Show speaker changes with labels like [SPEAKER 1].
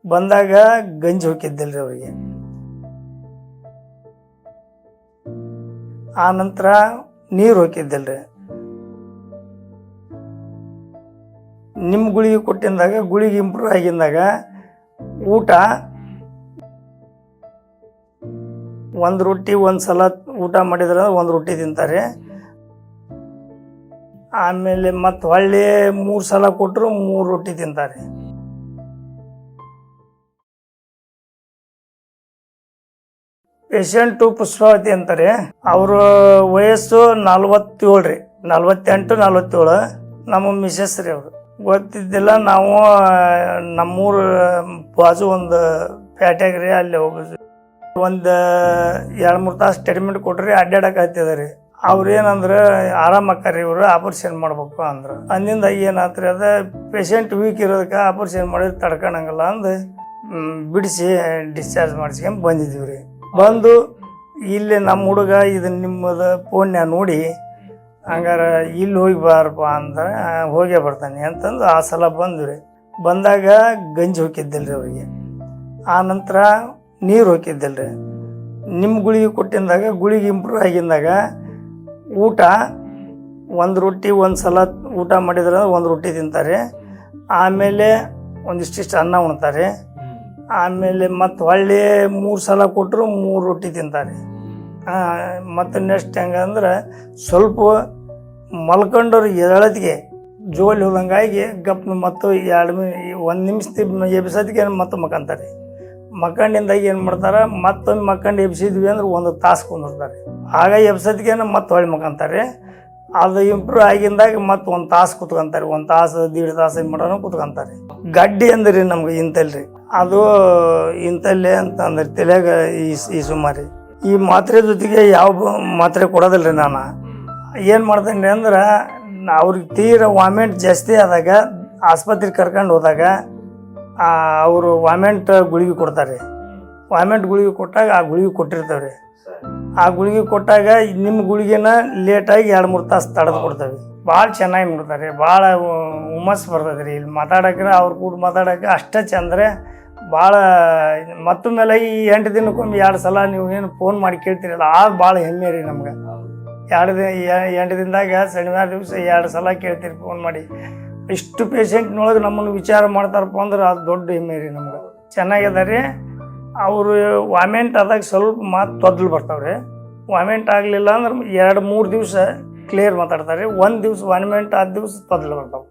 [SPEAKER 1] ಬಂದಾಗ ಗಂಜಿ ಹೋಗಿದ್ದಿಲ್ಲ ರೀ ಅವರಿಗೆ. ಆ ನಂತರ ನೀರು ಹೋಗಿದ್ದಿಲ್ಲ ರೀ. ನಿಮ್ಮ ಗುಳಿಗೆ ಕೊಟ್ಟಿಂದಾಗ ಗುಳಿಗೆ ಇಂಪ್ರೂವ್ ಆಗಿಂದಾಗ ಊಟ ಒಂದು ರೊಟ್ಟಿ ಒಂದು ಸಲ ಊಟ ಮಾಡಿದ್ರೆ ಒಂದು ರೊಟ್ಟಿ ತಿಂತಾರೆ. ಆಮೇಲೆ ಮತ್ತು ಹೊಳ್ಳಿ 3 ಸಲ ಕೊಟ್ಟರು 3 ರೊಟ್ಟಿ ತಿಂತಾರೆ. ಪೇಷಂಟು ಪುಷ್ಪಾವತಿ ಅಂತಾರೆ. ಅವ್ರ ವಯಸ್ಸು 47 ರೀ, 48 47. ನಮ್ಮ ಮಿಸಸ್ ರೀ ಅವರು. ಗೊತ್ತಿದ್ದಿಲ್ಲ. ನಾವು ನಮ್ಮೂರು ಬಾಜು ಒಂದು ಪೇಟೆಗೆ ರೀ, ಅಲ್ಲಿ ಹೋಗಿದ್ವಿ. ಒಂದು 2-3 ತಾಸು ಟ್ರೀಟ್ಮೆಂಟ್ ಕೊಟ್ರಿ, ಅಡ್ಡಾಡಕ್ಕೆ ಹತ್ತಿದ ರೀ. ಅವ್ರು ಏನಂದ್ರೆ ಆರಾಮಕ್ಕಾರಿ, ಇವರು ಆಪರೇಷನ್ ಮಾಡ್ಬೇಕು ಅಂದ್ರು. ಅಂದಿಂದ ಏನಾತ್ರಿ, ಅದ ಪೇಷಂಟ್ ವೀಕ್ ಇರೋದಕ್ಕೆ ಆಪರೇಷನ್ ಮಾಡಿದ್ರೆ ತಡ್ಕೊಳಂಗಿಲ್ಲ ಅಂದು ಬಿಡಿಸಿ ಡಿಸ್ಚಾರ್ಜ್ ಮಾಡಿಸ್ಕೊಂಡು ಬಂದಿದ್ದೀವಿ ರೀ. ಬಂದು ಇಲ್ಲಿ ನಮ್ಮ ಹುಡುಗ ಇದನ್ನ ನಿಮ್ಮದು ಫೋನ್ಯಾಗ ನೋಡಿ ಹಂಗಾರೆ ಇಲ್ಲಿ ಹೋಗಿ ಬಾರಪ್ಪ ಅಂದ್ರೆ ಹೋಗೇ ಬರ್ತಾನೆ ಅಂತಂದು ಆ ಸಲ ಬಂದ್ವಿ ರೀ. ಬಂದಾಗ ಗಂಜಿ ಹೋಗಿದ್ದಿಲ್ಲ ರೀ ಅವರಿಗೆ. ಆ ನಂತರ ನೀರು ಹೋಗಿದ್ದಿಲ್ಲ ರೀ. ನಿಮ್ಮ ಗುಳಿಗೆ ಕೊಟ್ಟಿಂದಾಗ ಗುಳಿಗೆ ಇಂಪ್ರೂವ್ ಆಗಿಂದಾಗ ಊಟ ಒಂದು ರೊಟ್ಟಿ ಒಂದು ಸಲ ಊಟ ಮಾಡಿದ್ರೆ ಒಂದು ರೊಟ್ಟಿ ತಿಂತಾರೆ. ಆಮೇಲೆ ಒಂದಿಷ್ಟಿಷ್ಟು ಅನ್ನ ಉಣ್ತಾರೆ. ಆಮೇಲೆ ಮತ್ತು ಹೊಳ್ಳಿ 3 ಸಲ ಕೊಟ್ಟರು 3 ರೊಟ್ಟಿ ತಿಂತಾರೆ. ಮತ್ತು ನೆಕ್ಸ್ಟ್ ಹೆಂಗಂದ್ರೆ ಸ್ವಲ್ಪ ಮಲ್ಕೊಂಡವ್ರು ಎದಳತ್ತಿಗೆ ಜೋಲಿ ಹೋದಂಗಾಗಿ ಗಪ್ ಮತ್ತು 1 ನಿಮಿಷ ಎಬ್ಸೋದಕ್ಕೆ ಮತ್ತೆ ಮಕ್ಕಂತಾರೆ. ಮಕ್ಕಂಡಿಂದಾಗ ಏನು ಮಾಡ್ತಾರೆ, ಮತ್ತೊಂದು ಮಕ್ಕಂಡು ಎಬ್ಸಿದ್ವಿ ಅಂದ್ರೆ 1 ತಾಸು ಕುಂದಿರ್ತಾರೆ. ಆಗ ಎಬ್ಸೋದಕ್ಕೆ ಮತ್ತೆ ಹೊಳ್ಳಿ ಮಕ್ಕಂತಾರೆ. ಅದು ಇಂಪ್ರೂವ್ ಆಗಿಂದಾಗ ಮತ್ತೆ 1 ತಾಸು ಕುತ್ಕೊಂತಾರೆ. 1 ತಾಸು 1.5 ತಾಸು ಮಾಡೋಣ ಕುತ್ಕೊಂತಾರೆ. ಗಡ್ಡಿ ಅಂದ್ರಿ ನಮ್ಗೆ ಇಂತಲ್ರಿ, ಅದು ಇಂತಲ್ಲೇ ಅಂತ ಅಂದ್ರೆ ತಲೆಯಾಗ ಈ ಸುಮಾರಿ ಈ ಮಾತ್ರೆ ಜೊತೆಗೆ ಯಾವ ಮಾತ್ರೆ ಕೊಡೋದಿಲ್ಲ ರೀ. ನಾನು ಏನು ಮಾಡ್ತೇನೆ ಅಂದ್ರೆ, ಅವ್ರಿಗೆ ತೀರ ವಾಮಿಂಟ್ ಜಾಸ್ತಿ ಆದಾಗ ಆಸ್ಪತ್ರೆಗೆ ಕರ್ಕೊಂಡು ಹೋದಾಗ ಅವರು ವಾಮಿಂಟ್ ಗುಳಿಗೆ ಕೊಡ್ತಾರೆ. ವಾಮಿಂಟ್ ಗುಳಿಗೆ ಕೊಟ್ಟಾಗ ಆ ಗುಳಿಗೆ ಕೊಟ್ಟಿರ್ತೇವೆ ರೀ. ಆ ಗುಳಿಗೆ ಕೊಟ್ಟಾಗ ನಿಮ್ಮ ಗುಳಿಗೆನ ಲೇಟಾಗಿ 2-3 ತಾಸು ತಡೆದು ಕೊಡ್ತೇವೆ. ಭಾಳ ಚೆನ್ನಾಗಿ ನೋಡ್ತಾರೆ, ಭಾಳ ಹುಮ್ಮಸ್ ಬರ್ತದೆ ರೀ. ಇಲ್ಲಿ ಮಾತಾಡೋಕ್ರೆ ಅವ್ರು ಕೂಡ ಮಾತಾಡೋಕೆ ಅಷ್ಟೇ ಚಂದ್ರೆ ಭಾಳ. ಮತ್ತು ಮೇಲೆ ಈ 8 ದಿನಕ್ಕೊಮ್ಮೆ 2 ಸಲ ನೀವು ಏನು ಫೋನ್ ಮಾಡಿ ಕೇಳ್ತೀರಲ್ಲ, ಅದು ಭಾಳ ಹೆಮ್ಮೆ ರೀ ನಮ್ಗೆ. 8 ದಿನದಾಗ ಶನಿವಾರ ದಿವಸ 2 ಸಲ ಕೇಳ್ತೀರಿ ಫೋನ್ ಮಾಡಿ. ಇಷ್ಟು ಪೇಷಂಟ್ನೊಳಗೆ ನಮ್ಮನ್ನು ವಿಚಾರ ಮಾಡ್ತಾರಪ್ಪ ಅಂದ್ರೆ ಅದು ದೊಡ್ಡ ಹೆಮ್ಮೆ ರೀ ನಮ್ಗೆ. ಚೆನ್ನಾಗಿದೆ ರೀ. ಅವರು ವಾಮಿಂಟ್ ಆದಾಗ ಸ್ವಲ್ಪ ಮಾತು ತೊದಲು ಬರ್ತಾವೆ ರೀ. ವಾಮಿಂಟ್ ಆಗಲಿಲ್ಲ ಅಂದ್ರೆ 2-3 ದಿವಸ ಕ್ಲಿಯರ್ ಮಾತಾಡ್ತಾರೆ. 1 ದಿವಸ ವಾಮಿಂಟ್ ಆದ ದಿವಸ ತೊದಲು ಬರ್ತಾವೆ.